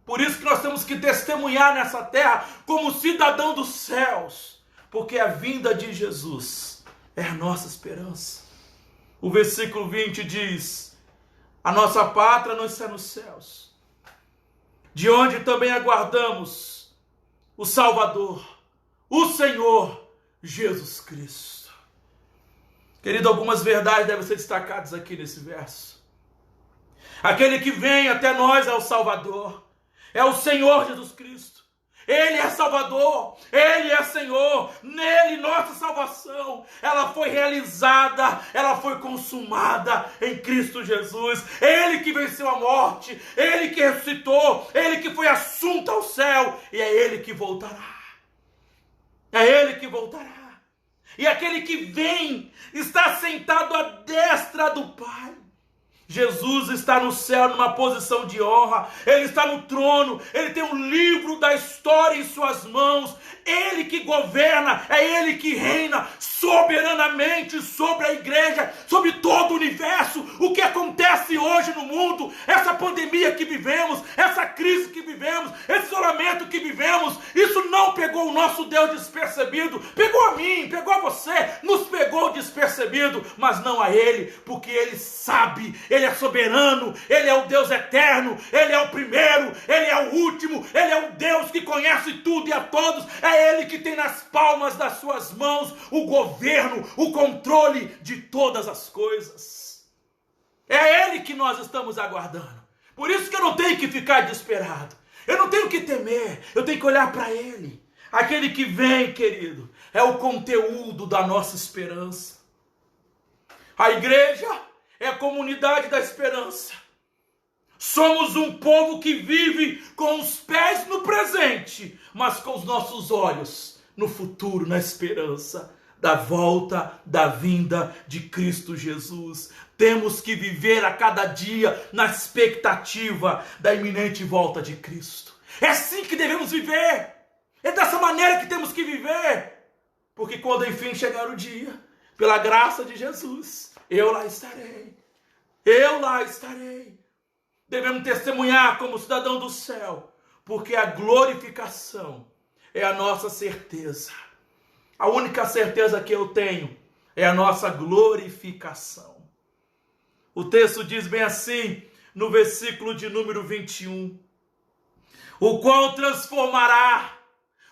Por isso que nós temos que testemunhar nessa terra como cidadão dos céus, porque a vinda de Jesus é a nossa esperança. O versículo 20 diz: a nossa pátria não está nos céus, de onde também aguardamos o Salvador, o Senhor Jesus Cristo. Querido, algumas verdades devem ser destacadas aqui nesse verso. Aquele que vem até nós é o Salvador, é o Senhor Jesus Cristo. Ele é Salvador, Ele é Senhor, nele nossa salvação, ela foi realizada, ela foi consumada em Cristo Jesus. Ele que venceu a morte, Ele que ressuscitou, Ele que foi assunto ao céu, e é Ele que voltará. É Ele que voltará. E aquele que vem está sentado à destra do Pai. Jesus está no céu numa posição de honra, Ele está no trono, Ele tem um livro da história em suas mãos, Ele que governa, é Ele que reina soberanamente sobre a igreja, sobre todo o universo. O que acontece hoje no mundo, essa pandemia que vivemos, essa crise que vivemos, esse isolamento que vivemos, isso não pegou o nosso Deus despercebido, pegou a mim, pegou a você, nos pegou despercebido, mas não a Ele, porque Ele sabe, Ele é soberano, Ele é o Deus eterno, Ele é o primeiro, Ele é o último, Ele é o Deus que conhece tudo e a todos, é Ele que tem nas palmas das suas mãos o governo, o controle de todas as coisas. É Ele que nós estamos aguardando. Por isso que eu não tenho que ficar desesperado, eu não tenho que temer, eu tenho que olhar para Ele. Aquele que vem, querido, é o conteúdo da nossa esperança. A igreja é a comunidade da esperança. Somos um povo que vive com os pés no presente, mas com os nossos olhos no futuro, na esperança da volta, da vinda de Cristo Jesus. Temos que viver a cada dia na expectativa da iminente volta de Cristo. É assim que devemos viver. É dessa maneira que temos que viver. Porque quando enfim chegar o dia, pela graça de Jesus, eu lá estarei. Eu lá estarei. Devemos testemunhar como cidadão do céu, porque a glorificação é a nossa certeza. A única certeza que eu tenho é a nossa glorificação. O texto diz bem assim, no versículo de número 21. O qual transformará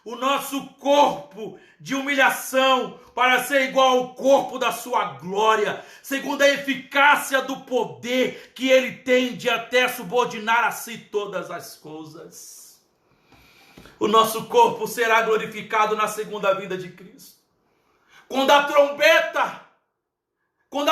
o nosso corpo de humilhação para ser igual ao corpo da sua glória, segundo a eficácia do poder que Ele tem de até subordinar a si todas as coisas. O nosso corpo será glorificado na segunda vinda de Cristo. Quando a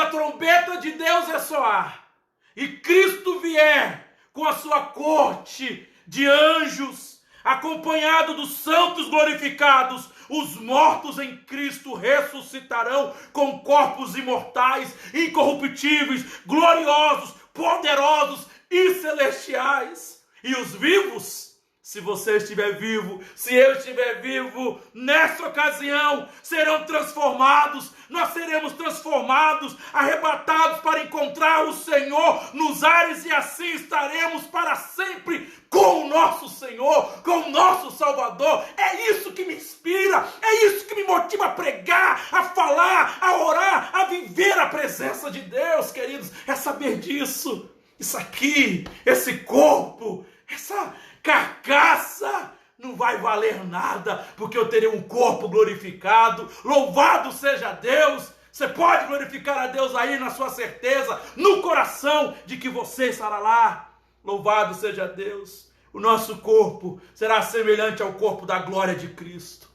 trombeta de Deus ressoar e Cristo vier com a sua corte de anjos, acompanhado dos santos glorificados, os mortos em Cristo ressuscitarão com corpos imortais, incorruptíveis, gloriosos, poderosos e celestiais. E os vivos, se você estiver vivo, se eu estiver vivo, nessa ocasião serão transformados, nós seremos transformados, arrebatados para encontrar o Senhor nos ares e assim estaremos para sempre com o nosso Senhor, com o nosso Salvador. É isso que me inspira, é isso que me motiva a pregar, a falar, a orar, a viver a presença de Deus, queridos, é saber disso. Isso aqui, esse corpo, essa carcaça não vai valer nada, porque eu terei um corpo glorificado. Louvado seja Deus. Você pode glorificar a Deus aí na sua certeza, no coração de que você estará lá. Louvado seja Deus. O nosso corpo será semelhante ao corpo da glória de Cristo.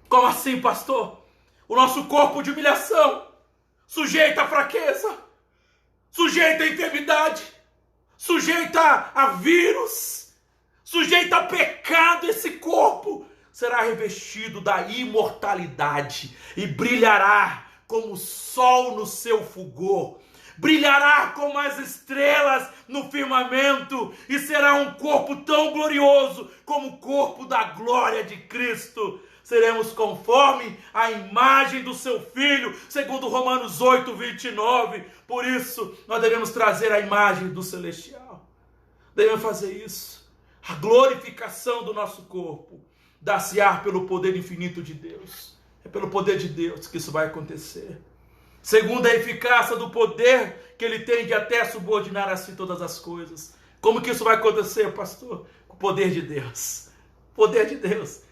Como assim, pastor? O nosso corpo de humilhação, sujeito à fraqueza, sujeito à enfermidade, sujeita a vírus, sujeita a pecado, esse corpo será revestido da imortalidade e brilhará como o sol no seu fulgor, brilhará como as estrelas no firmamento e será um corpo tão glorioso como o corpo da glória de Cristo. seremos conforme a imagem do seu Filho, segundo Romanos 8, 29. Por isso, nós devemos trazer a imagem do celestial. Devemos fazer isso. A glorificação do nosso corpo dar-se-á pelo poder infinito de Deus. É pelo poder de Deus que isso vai acontecer. Segundo, a eficácia do poder que ele tem de até subordinar a si todas as coisas. Como que isso vai acontecer, pastor? Com o poder de Deus. Poder de Deus.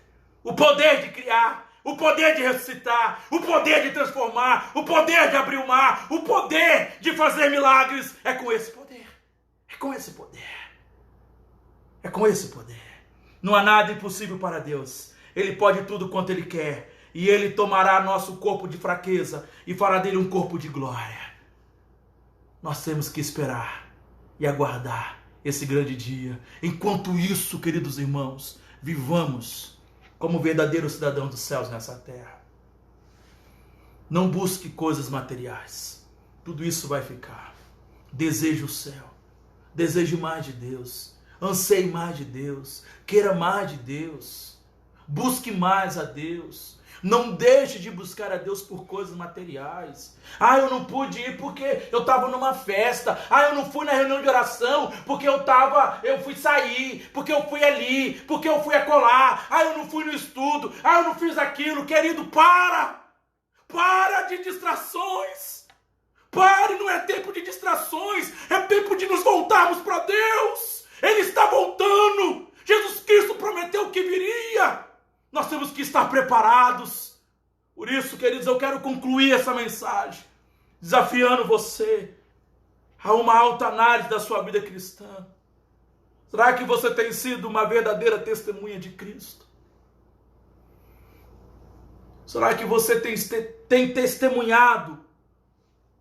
O poder de criar, o poder de ressuscitar, o poder de transformar, o poder de abrir o mar, o poder de fazer milagres. É com esse poder. É com esse poder. É com esse poder. Não há nada impossível para Deus. Ele pode tudo quanto Ele quer. E Ele tomará nosso corpo de fraqueza e fará dele um corpo de glória. Nós temos que esperar e aguardar esse grande dia. Enquanto isso, queridos irmãos, vivamos como verdadeiros cidadãos dos céus nessa terra. Não busque coisas materiais. Tudo isso vai ficar. Deseje o céu. Deseje mais de Deus. Anseie mais de Deus. Queira mais de Deus. Busque mais a Deus. Não deixe de buscar a Deus por coisas materiais. Ah, eu não pude ir porque eu estava numa festa. Ah, eu não fui na reunião de oração porque eu fui sair, porque eu fui ali, porque eu fui acolá. Ah, eu não fui no estudo. Ah, eu não fiz aquilo. Querido, para de distrações. Pare, não é tempo de distrações. É tempo de nos voltarmos para Deus. Ele está voltando. Jesus Cristo prometeu que viria. Nós temos que estar preparados. Por isso, queridos, eu quero concluir essa mensagem desafiando você a uma alta análise da sua vida cristã. Será que você tem sido uma verdadeira testemunha de Cristo? Será que você tem testemunhado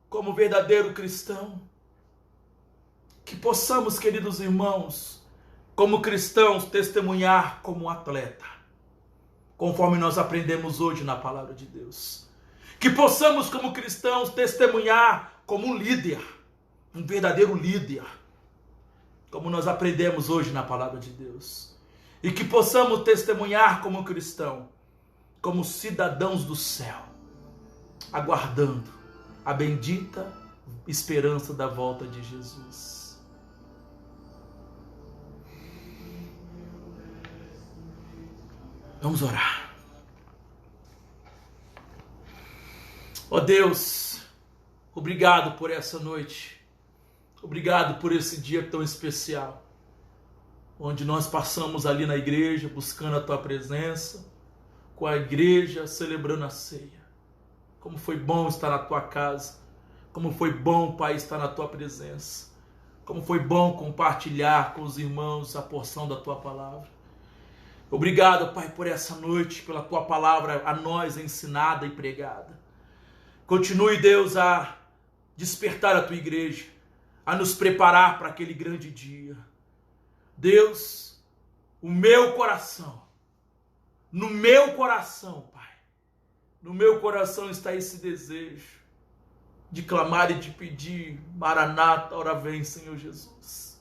como verdadeiro cristão? Que possamos, queridos irmãos, como cristãos, testemunhar como um atleta, conforme nós aprendemos hoje na palavra de Deus. Que possamos, como cristãos, testemunhar como um líder, um verdadeiro líder, como nós aprendemos hoje na palavra de Deus. E que possamos testemunhar como cristão, como cidadãos do céu, aguardando a bendita esperança da volta de Jesus. Vamos orar. Ó Deus, obrigado por essa noite. Obrigado por esse dia tão especial, onde nós passamos ali na igreja buscando a Tua presença, com a igreja celebrando a ceia. Como foi bom estar na Tua casa. Como foi bom, Pai, estar na Tua presença. Como foi bom compartilhar com os irmãos a porção da Tua palavra. Obrigado, Pai, por essa noite, pela Tua palavra a nós ensinada e pregada. Continue, Deus, a despertar a Tua igreja, a nos preparar para aquele grande dia. Deus, o meu coração, no meu coração, Pai, no meu coração está esse desejo de clamar e de pedir: Maranata, ora vem, Senhor Jesus.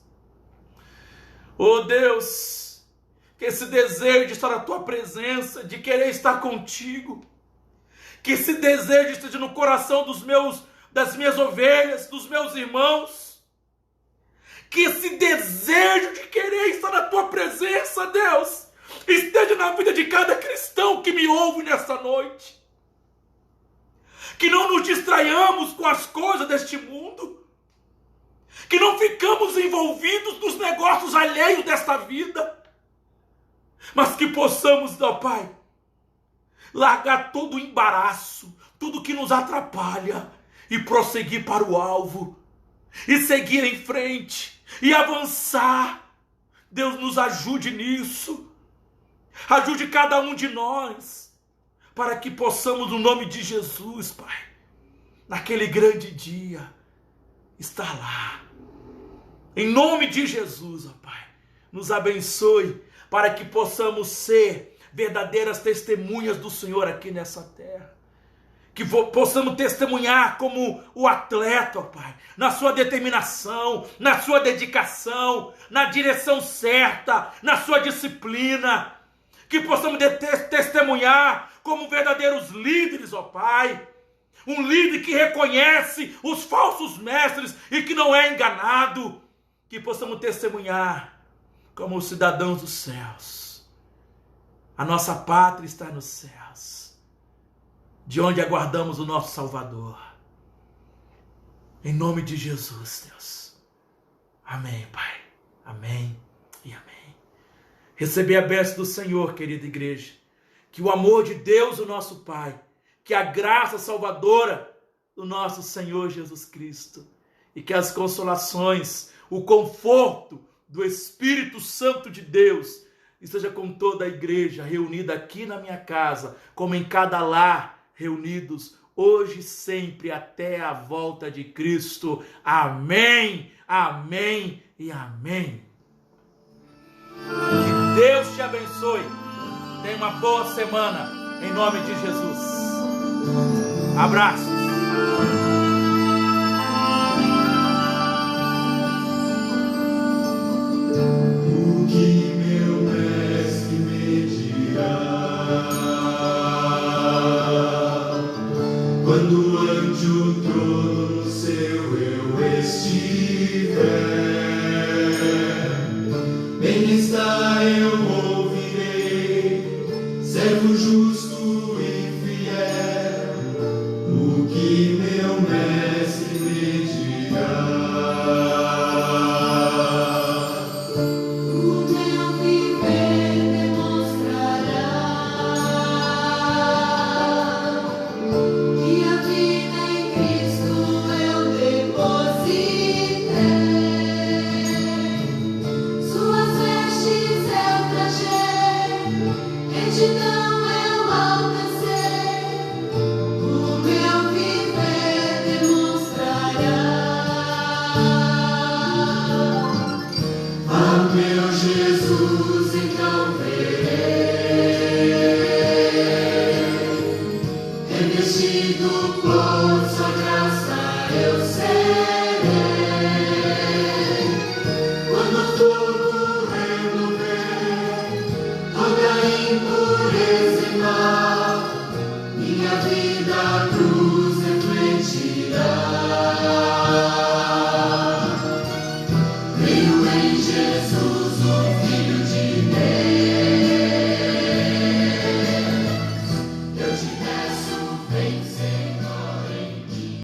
Oh Deus, que esse desejo de estar na Tua presença, de querer estar contigo, que esse desejo esteja no coração das minhas ovelhas, dos meus irmãos, que esse desejo de querer estar na Tua presença, Deus, esteja na vida de cada cristão que me ouve nessa noite. Que não nos distraiamos com as coisas deste mundo, que não ficamos envolvidos nos negócios alheios desta vida, mas que possamos, ó Pai, largar todo o embaraço, tudo que nos atrapalha, e prosseguir para o alvo, e seguir em frente, e avançar. Deus, nos ajude nisso, ajude cada um de nós, para que possamos, no nome de Jesus, Pai, naquele grande dia, estar lá. Em nome de Jesus, ó Pai, nos abençoe, para que possamos ser verdadeiras testemunhas do Senhor aqui nessa terra. Que possamos testemunhar como o atleta, ó Pai, na sua determinação, na sua dedicação, na direção certa, na sua disciplina. que possamos testemunhar como verdadeiros líderes, ó Pai. Um líder que reconhece os falsos mestres e que não é enganado. Que possamos testemunhar como os cidadãos dos céus. A nossa pátria está nos céus, de onde aguardamos o nosso Salvador. Em nome de Jesus, Deus. Amém, Pai. Amém e amém. Receber a bênção do Senhor, querida igreja. Que o amor de Deus, o nosso Pai, que a graça salvadora do nosso Senhor Jesus Cristo e que as consolações, o conforto do Espírito Santo de Deus esteja com toda a igreja reunida aqui na minha casa, como em cada lar, reunidos hoje e sempre até a volta de Cristo. Amém, amém e amém. Que Deus te abençoe. Tenha uma boa semana, em nome de Jesus. Abraços.